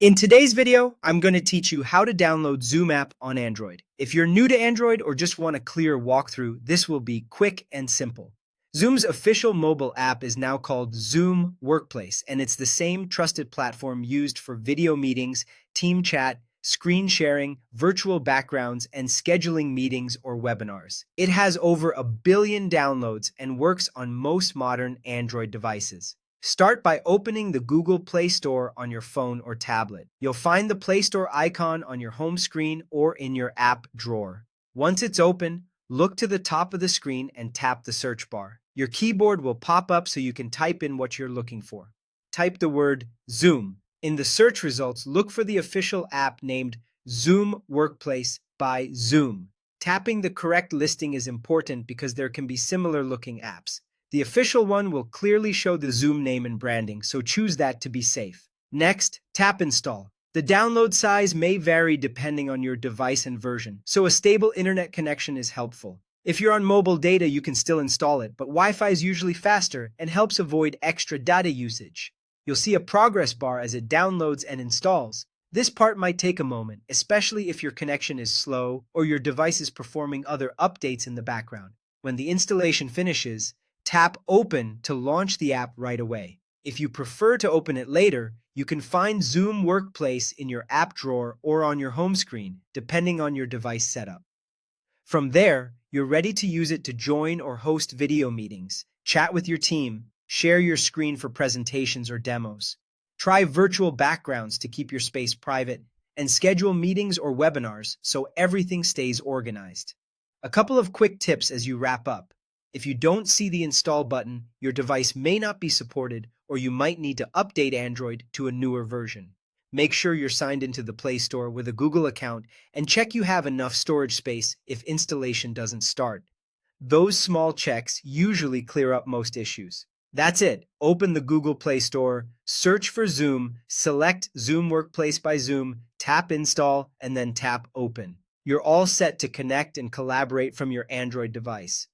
In today's video, I'm going to teach you how to download Zoom app on Android. If you're new to Android or just want a clear walkthrough, this will be quick and simple. Zoom's official mobile app is now called Zoom Workplace, and it's the same trusted platform used for video meetings, team chat, screen sharing, virtual backgrounds, and scheduling meetings or webinars. It has over 1 billion downloads and works on most modern Android devices. Start by opening the Google Play Store on your phone or tablet. You'll find the Play Store icon on your home screen or in your app drawer. Once it's open, look to the top of the screen and tap the search bar. Your keyboard will pop up so you can type in what you're looking for. Type the word Zoom. In the search results, look for the official app named Zoom Workplace by Zoom. Tapping the correct listing is important because there can be similar looking apps. The official one will clearly show the Zoom name and branding, so choose that to be safe. Next, tap Install. The download size may vary depending on your device and version, so a stable internet connection is helpful. If you're on mobile data, you can still install it, but Wi-Fi is usually faster and helps avoid extra data usage. You'll see a progress bar as it downloads and installs. This part might take a moment, especially if your connection is slow or your device is performing other updates in the background. When the installation finishes, tap Open to launch the app right away. If you prefer to open it later, you can find Zoom Workplace in your app drawer or on your home screen, depending on your device setup. From there, you're ready to use it to join or host video meetings, chat with your team, share your screen for presentations or demos, try virtual backgrounds to keep your space private, and schedule meetings or webinars so everything stays organized. A couple of quick tips as you wrap up. If you don't see the install button, your device may not be supported, or you might need to update Android to a newer version. Make sure you're signed into the Play Store with a Google account and check you have enough storage space if installation doesn't start. Those small checks usually clear up most issues. That's it. Open the Google Play Store, search for Zoom, select Zoom Workplace by Zoom, tap Install, and then tap Open. You're all set to connect and collaborate from your Android device.